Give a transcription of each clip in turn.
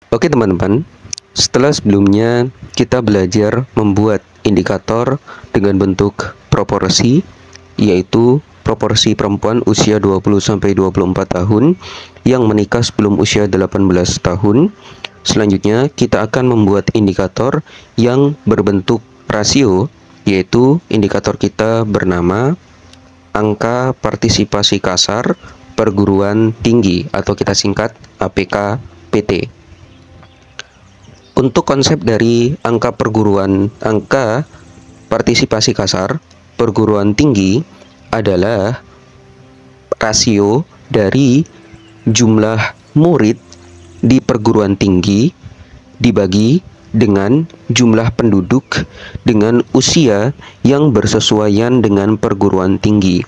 Oke teman-teman, setelah sebelumnya kita belajar membuat indikator dengan bentuk proporsi, yaitu proporsi perempuan usia 20-24 tahun yang menikah sebelum usia 18 tahun. Selanjutnya kita akan membuat indikator yang berbentuk rasio, yaitu indikator kita bernama angka partisipasi kasar perguruan tinggi atau kita singkat APK-PT. Untuk konsep dari angka partisipasi kasar perguruan tinggi adalah rasio dari jumlah murid di perguruan tinggi dibagi dengan jumlah penduduk dengan usia yang bersesuaian dengan perguruan tinggi.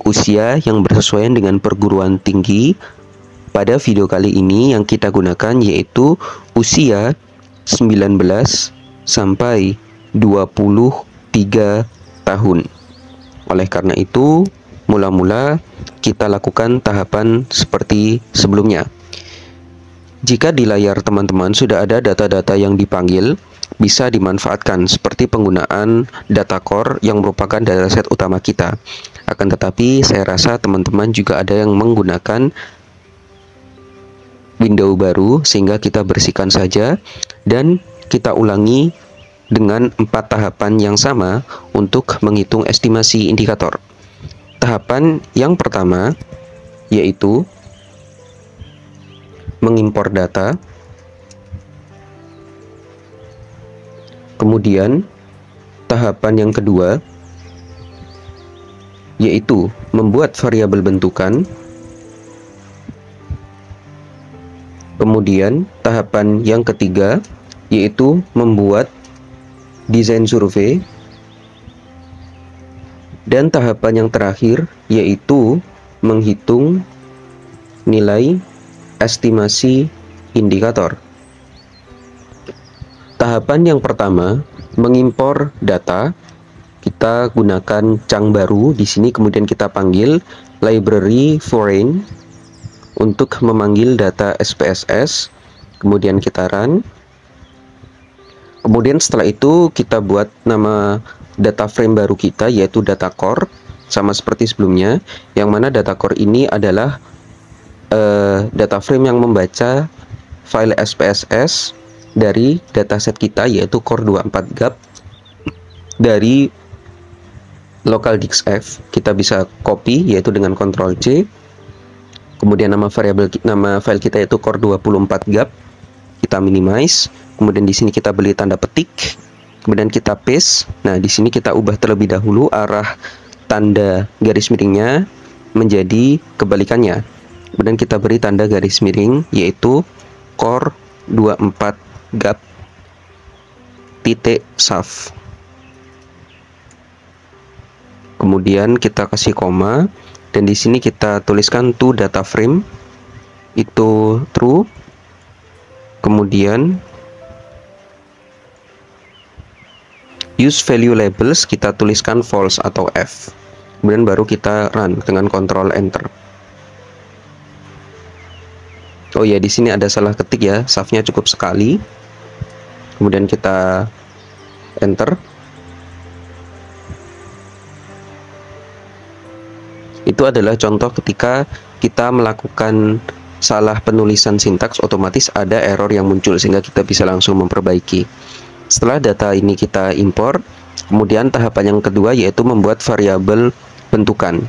Usia yang bersesuaian dengan perguruan tinggi pada video kali ini yang kita gunakan yaitu usia 19 sampai 23 tahun. Oleh karena itu, mula-mula kita lakukan tahapan seperti sebelumnya. Jika di layar teman-teman sudah ada data-data yang dipanggil, bisa dimanfaatkan seperti penggunaan data core yang merupakan dataset utama kita. Akan tetapi, saya rasa teman-teman juga ada yang menggunakan window baru sehingga kita bersihkan saja dan kita ulangi dengan 4 tahapan yang sama untuk menghitung estimasi indikator. Tahapan yang pertama yaitu mengimpor data. Kemudian tahapan yang kedua yaitu membuat variabel bentukan. Kemudian tahapan yang ketiga yaitu membuat desain survei. Dan tahapan yang terakhir yaitu menghitung nilai estimasi indikator. Tahapan yang pertama, mengimpor data. Kita gunakan cang baru di sini, kemudian kita panggil library foreign untuk memanggil data SPSS, kemudian kita run. Kemudian setelah itu kita buat nama data frame baru kita yaitu data core, sama seperti sebelumnya, yang mana data core ini adalah data frame yang membaca file SPSS dari dataset kita yaitu core 24 GB dari local disk F. Kita bisa copy yaitu dengan Ctrl C. Kemudian nama file kita yaitu core 24 GB. Kita minimize. Kemudian di sini kita beri tanda petik. Kemudian kita paste. Nah, di sini kita ubah terlebih dahulu arah tanda garis miringnya menjadi kebalikannya. Kemudian kita beri tanda garis miring yaitu core 24 GB titik saf. Kemudian kita kasih koma. Dan di sini kita tuliskan to data frame itu true. Kemudian use value labels kita tuliskan false atau F. Kemudian baru kita run dengan Ctrl Enter. Oh ya, di sini ada salah ketik ya, safnya cukup sekali. Kemudian kita Enter. Itu adalah contoh ketika kita melakukan salah penulisan sintaks, otomatis ada error yang muncul sehingga kita bisa langsung memperbaiki. Setelah data ini kita impor, kemudian tahapan yang kedua yaitu membuat variabel bentukan.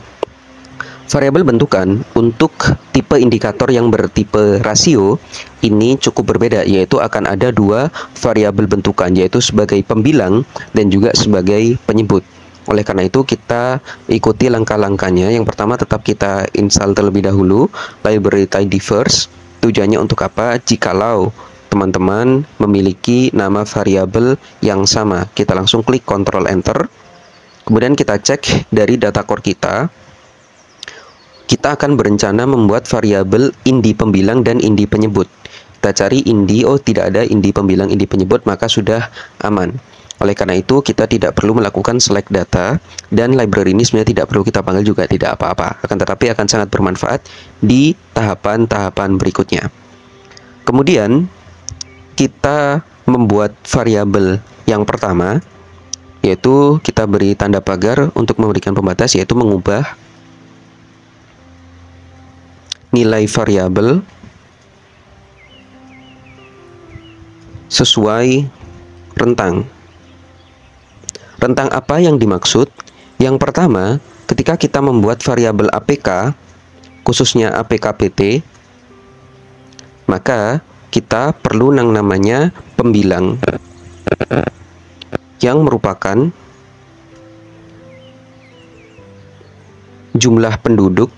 Variabel bentukan untuk tipe indikator yang bertipe rasio ini cukup berbeda, yaitu akan ada 2 variabel bentukan, yaitu sebagai pembilang dan juga sebagai penyebut. Oleh karena itu kita ikuti langkah-langkahnya. Yang pertama tetap kita install terlebih dahulu library tidyverse. Tujuannya untuk apa? Jikalau teman-teman memiliki nama variabel yang sama, kita langsung klik Ctrl Enter. Kemudian kita cek dari data core kita. Kita akan berencana membuat variabel indi pembilang dan indi penyebut. Kita cari indi, oh tidak ada indi pembilang, indi penyebut, maka sudah aman. Oleh karena itu, kita tidak perlu melakukan select data, dan library ini sebenarnya tidak perlu kita panggil juga, tidak apa-apa. Akan tetapi akan sangat bermanfaat di tahapan-tahapan berikutnya. Kemudian, kita membuat variabel yang pertama, yaitu kita beri tanda pagar untuk memberikan pembatas, yaitu mengubah nilai variabel sesuai rentang. Rentang apa yang dimaksud? Yang pertama, ketika kita membuat variabel APK, khususnya APK-PT, maka kita perlu yang namanya pembilang, yang merupakan jumlah penduduk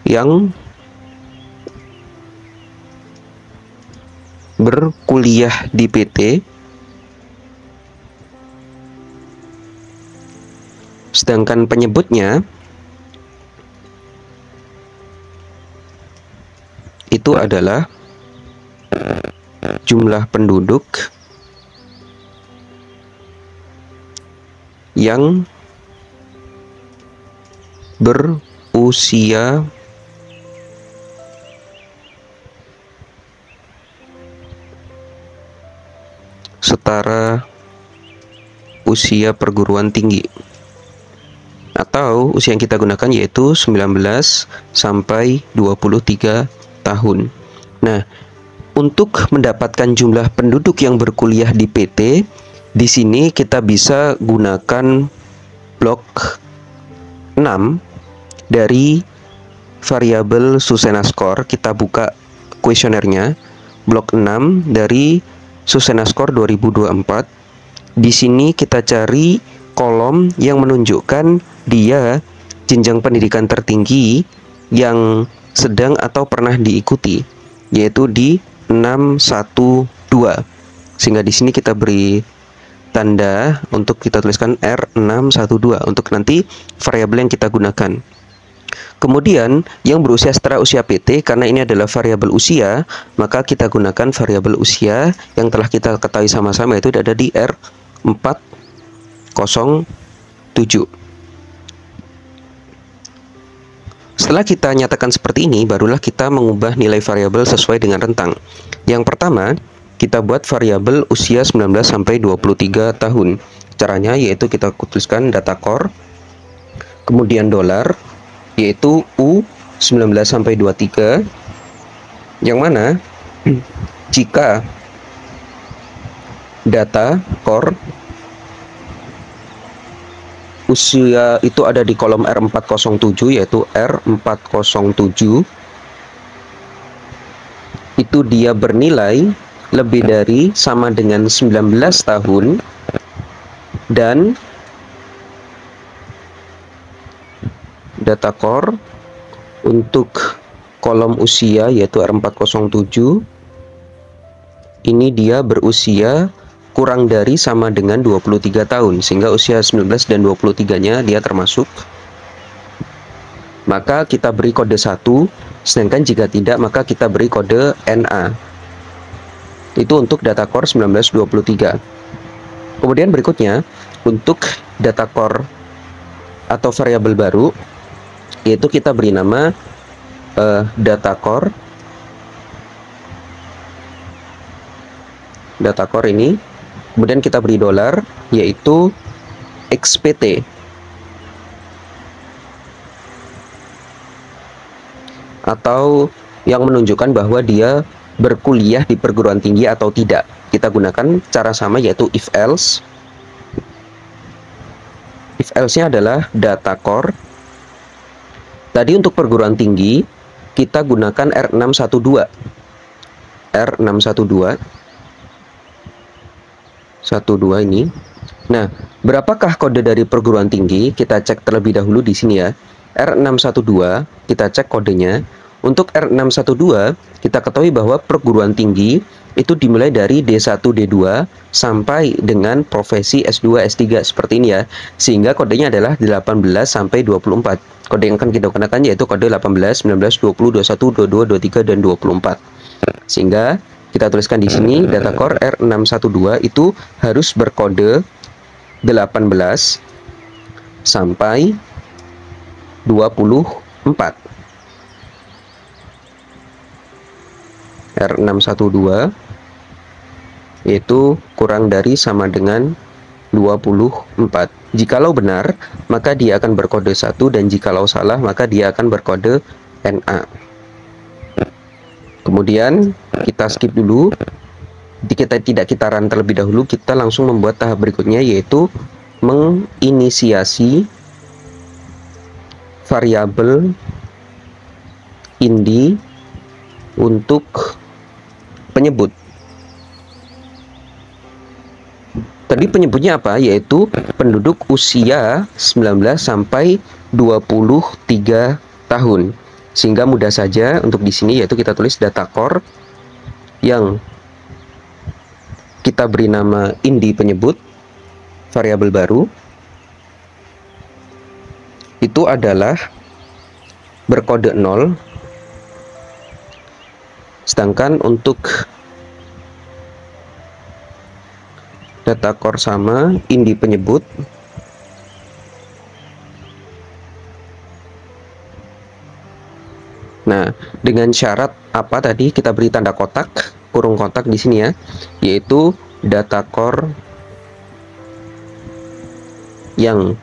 yang berkuliah di PT sedangkan penyebutnya itu adalah jumlah penduduk yang berusia setara usia perguruan tinggi, atau usia yang kita gunakan yaitu 19 sampai 23 tahun. Nah, untuk mendapatkan jumlah penduduk yang berkuliah di PT, di sini kita bisa gunakan blok 6 dari variabel Susena Score. Kita buka kuesionernya, blok 6 dari Susena Score 2024. Di sini kita cari kolom yang menunjukkan dia jenjang pendidikan tertinggi yang sedang atau pernah diikuti, yaitu di 612. Sehingga di sini kita beri tanda untuk kita tuliskan R612 untuk nanti variabel yang kita gunakan. Kemudian yang berusia setara usia PT, karena ini adalah variabel usia, maka kita gunakan variabel usia yang telah kita ketahui sama-sama, yaitu ada di R407. Setelah kita nyatakan seperti ini, barulah kita mengubah nilai variabel sesuai dengan rentang. Yang pertama, kita buat variabel usia 19 sampai 23 tahun. Caranya yaitu kita tuliskan data core, kemudian dolar, yaitu U 19 sampai 23, yang mana jika data core usia itu ada di kolom R407, yaitu R407 itu dia bernilai lebih dari sama dengan 19 tahun, dan data core untuk kolom usia yaitu R407 ini dia berusia kurang dari sama dengan 23 tahun, sehingga usia 19 dan 23-nya dia termasuk. Maka kita beri kode 1, sedangkan jika tidak maka kita beri kode NA. Itu untuk data core 1923. Kemudian berikutnya untuk data core atau variabel baru, yaitu kita beri nama data core ini, kemudian kita beri dolar, yaitu XPT, atau yang menunjukkan bahwa dia berkuliah di perguruan tinggi atau tidak. Kita gunakan cara sama, yaitu if else. If else-nya adalah data core. Tadi untuk perguruan tinggi kita gunakan R612. R612 ini. Nah, berapakah kode dari perguruan tinggi? Kita cek terlebih dahulu di sini ya. R612 kita cek kodenya. Untuk R612 kita ketahui bahwa perguruan tinggi itu dimulai dari D1, D2 sampai dengan profesi S2, S3 seperti ini ya. Sehingga kodenya adalah 18 sampai 24. Kode yang akan kita gunakan yaitu kode 18, 19, 20, 21, 22, 23 dan 24. Sehingga kita tuliskan di sini data core R612 itu harus berkode 18 sampai 24. R612 yaitu kurang dari sama dengan 24. Jikalau benar, maka dia akan berkode 1, dan jikalau salah, maka dia akan berkode NA. Kemudian kita skip dulu. Kita tidak kita run terlebih dahulu, kita langsung membuat tahap berikutnya, yaitu menginisiasi variabel indi untuk penyebut. Tadi penyebutnya apa? Yaitu penduduk usia 19 sampai 23 tahun. Sehingga mudah saja untuk di sini, yaitu kita tulis data core yang kita beri nama indi penyebut, variabel baru. Itu adalah berkode 0. Sedangkan untuk data core sama, indi penyebut nah, dengan syarat apa tadi? Kita beri tanda kotak, kurung kotak di sini ya, yaitu data core yang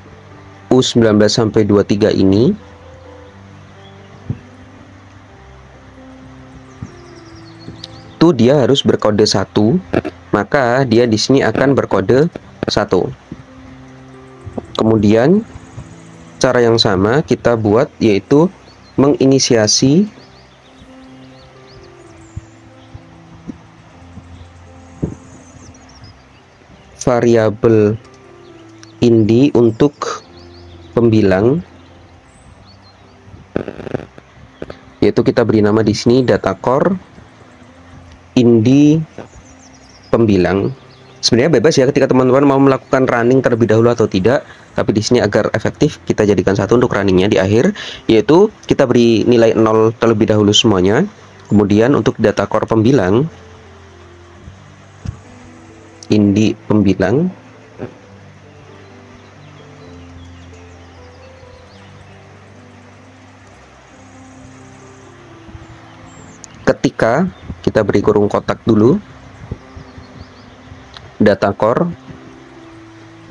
U19 sampai 23 ini itu dia harus berkode 1, maka dia di sini akan berkode 1. Kemudian cara yang sama kita buat, yaitu menginisiasi variabel indi untuk pembilang, yaitu kita beri nama di sini data core indi pembilang. Sebenarnya bebas ya ketika teman-teman mau melakukan running terlebih dahulu atau tidak, tapi di sini agar efektif kita jadikan 1 untuk runningnya di akhir, yaitu kita beri nilai 0 terlebih dahulu semuanya. Kemudian untuk data core pembilang, indi pembilang, ketika kita beri kurung kotak dulu, data core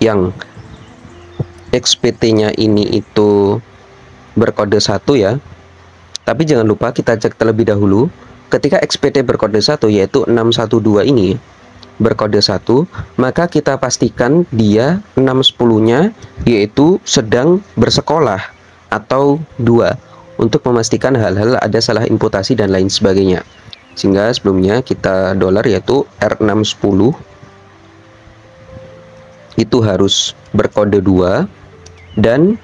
yang XPT-nya ini itu berkode 1 ya. Tapi jangan lupa kita cek terlebih dahulu. Ketika XPT berkode 1, yaitu 612 ini berkode 1, maka kita pastikan dia 610-nya yaitu sedang bersekolah atau 2, untuk memastikan hal-hal ada salah imputasi dan lain sebagainya. Sehingga sebelumnya kita dolar, yaitu R610 itu harus berkode 2, dan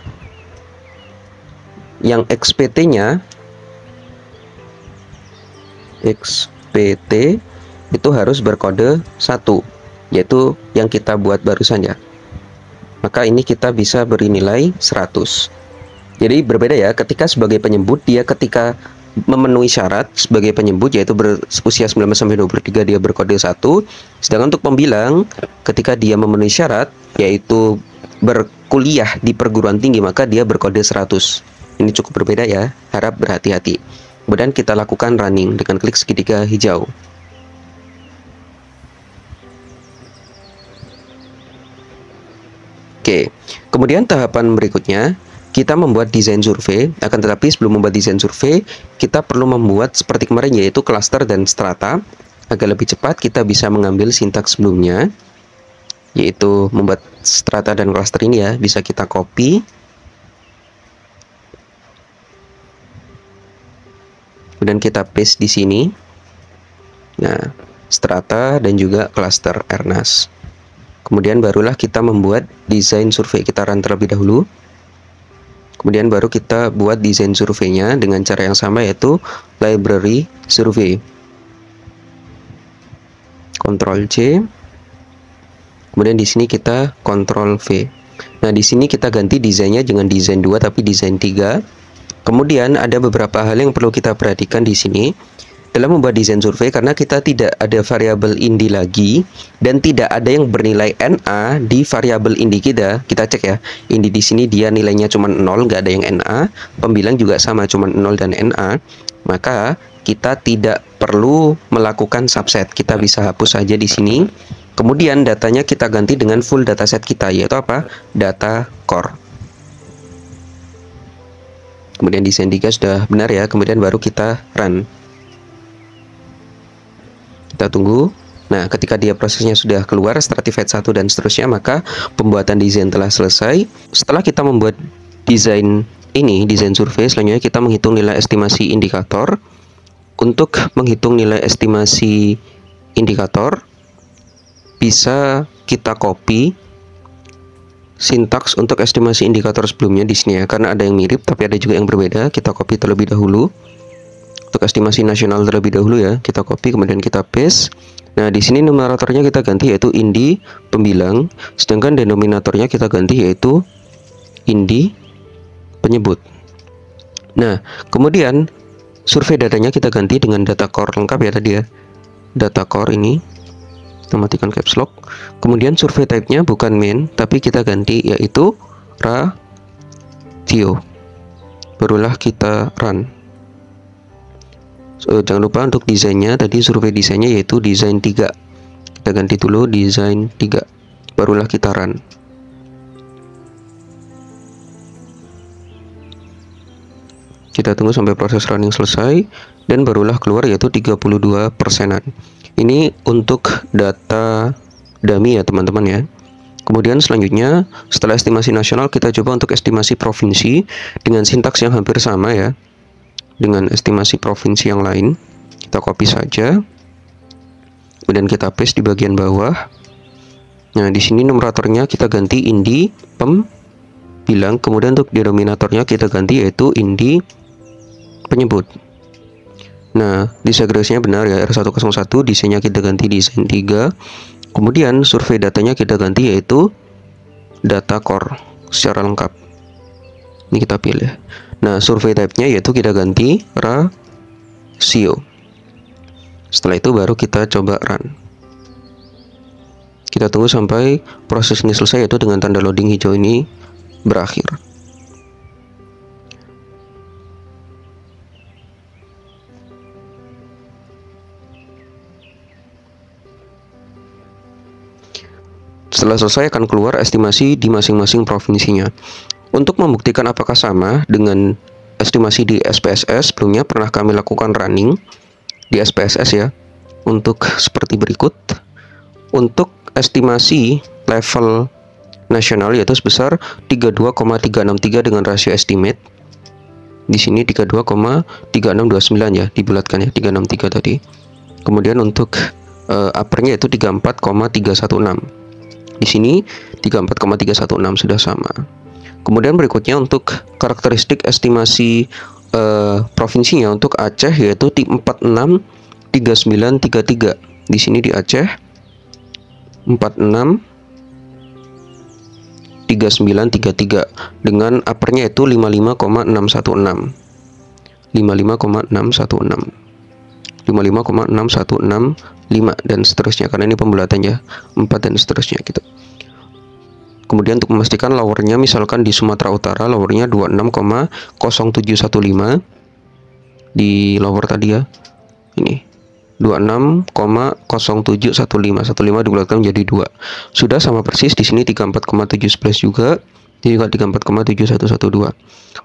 yang XPT-nya itu harus berkode 1, yaitu yang kita buat barusan ya. Maka ini kita bisa beri nilai 100. Jadi berbeda ya, ketika sebagai penyebut dia ketika memenuhi syarat sebagai penyebut, yaitu berusia 19 sampai 23 dia berkode 1. Sedangkan untuk pembilang ketika dia memenuhi syarat yaitu berkuliah di perguruan tinggi, maka dia berkode 100. Ini cukup berbeda ya, harap berhati-hati. Kemudian kita lakukan running dengan klik segitiga hijau. Oke, kemudian tahapan berikutnya kita membuat desain survei. Akan tetapi sebelum membuat desain survei, kita perlu membuat seperti kemarin, yaitu klaster dan strata. Agar lebih cepat kita bisa mengambil sintaks sebelumnya, yaitu membuat strata dan klaster ini ya, bisa kita copy. Kemudian kita paste di sini. Nah, strata dan juga klaster Ernas. Kemudian barulah kita membuat desain survei. Kita run terlebih dahulu. Kemudian baru kita buat desain surveinya dengan cara yang sama, yaitu library survey. Ctrl C. Kemudian di sini kita Ctrl V. Nah, di sini kita ganti desainnya jangan desain 2 tapi desain 3. Kemudian ada beberapa hal yang perlu kita perhatikan di sini, dalam membuat desain survei, karena kita tidak ada variabel indi lagi dan tidak ada yang bernilai NA di variabel indi kita cek ya, indi di sini dia nilainya cuma 0, nggak ada yang NA, pembilang juga sama cuma 0 dan NA, maka kita tidak perlu melakukan subset, kita bisa hapus saja di sini. Kemudian datanya kita ganti dengan full dataset kita, yaitu apa? Data core. Kemudian desain 3 sudah benar ya, kemudian baru kita run. Kita tunggu. Nah, ketika dia prosesnya sudah keluar, Stratified 1 dan seterusnya, maka pembuatan desain telah selesai. Setelah kita membuat desain ini, desain survei, selanjutnya kita menghitung nilai estimasi indikator. Untuk menghitung nilai estimasi indikator, bisa kita copy sintaks untuk estimasi indikator sebelumnya di sini ya, karena ada yang mirip tapi ada juga yang berbeda. Kita copy terlebih dahulu. Untuk estimasi nasional terlebih dahulu ya, kita copy kemudian kita paste. Nah, di sini numeratornya kita ganti yaitu indi pembilang, sedangkan denominatornya kita ganti yaitu indi penyebut. Nah, kemudian survei datanya kita ganti dengan data core lengkap ya tadi ya. Data core ini kita matikan caps lock. Kemudian survei type-nya bukan main, tapi kita ganti yaitu ratio. Barulah kita run. Jangan lupa untuk desainnya, tadi survei desainnya yaitu desain 3. Kita ganti dulu desain 3. Barulah kita run. Kita tunggu sampai proses running selesai dan barulah keluar yaitu 32%-an. Ini untuk data dummy ya teman-teman ya. Kemudian selanjutnya setelah estimasi nasional kita coba untuk estimasi provinsi dengan sintaks yang hampir sama ya. Dengan estimasi provinsi yang lain, kita copy saja. Kemudian kita paste di bagian bawah. Nah, di sini numeratornya kita ganti indi pembilang, kemudian untuk denominatornya kita ganti yaitu indi penyebut. Nah, disagresinya benar ya, R101, desainnya kita ganti desain 3. Kemudian survei datanya kita ganti yaitu data core secara lengkap. Ini kita pilih. Nah, survei type-nya yaitu kita ganti ratio. Setelah itu baru kita coba run. Kita tunggu sampai proses ini selesai, yaitu dengan tanda loading hijau ini berakhir. Setelah selesai akan keluar estimasi di masing-masing provinsinya. Untuk membuktikan apakah sama dengan estimasi di SPSS, sebelumnya pernah kami lakukan running di SPSS ya. Untuk seperti berikut. Untuk estimasi level nasional yaitu sebesar 32,363 dengan rasio estimate. Di sini 32,3629 ya, dibulatkan ya, 363 tadi. Kemudian untuk uppernya itu 34,316. Di sini 34,316 sudah sama. Kemudian berikutnya untuk karakteristik estimasi provinsinya untuk Aceh yaitu 463933. Di sini di Aceh 463933 dengan uppernya itu 55,616. 55,616. 55,6165 dan seterusnya, karena ini pembulatannya 4 dan seterusnya gitu. Kemudian untuk memastikan lowernya, misalkan di Sumatera Utara lowernya 26,0715 di lower tadi ya, ini 26,0715, 15 dibulatkan menjadi 2, sudah sama persis. Di sini 34,711 juga, ini juga 34,7112.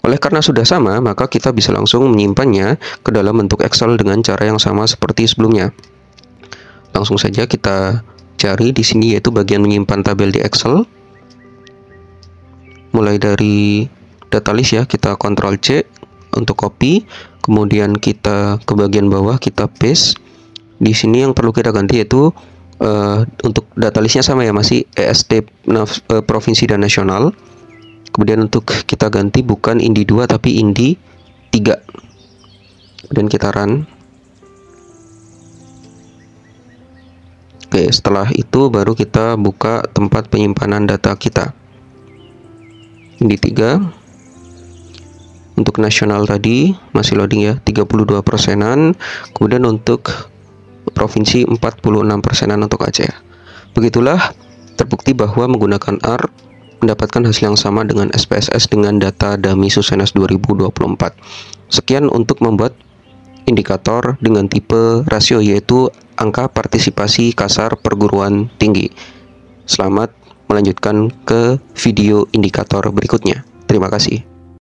Oleh karena sudah sama, maka kita bisa langsung menyimpannya ke dalam bentuk Excel dengan cara yang sama seperti sebelumnya. Langsung saja kita cari di sini yaitu bagian menyimpan tabel di Excel. Mulai dari data list ya, kita Ctrl C untuk copy, kemudian kita ke bagian bawah kita paste. Di sini yang perlu kita ganti yaitu untuk data listnya sama ya, masih EST provinsi dan nasional. Kemudian untuk kita ganti bukan indi 2 tapi indi 3. Kemudian kita run. Oke, setelah itu baru kita buka tempat penyimpanan data kita. Indi 3. Untuk nasional tadi masih loading ya, 32%-an. Kemudian untuk provinsi 46%-an untuk Aceh. Begitulah terbukti bahwa menggunakan R mendapatkan hasil yang sama dengan SPSS dengan data dummy Susenas 2024. Sekian untuk membuat indikator dengan tipe rasio, yaitu angka partisipasi kasar perguruan tinggi. Selamat melanjutkan ke video indikator berikutnya. Terima kasih.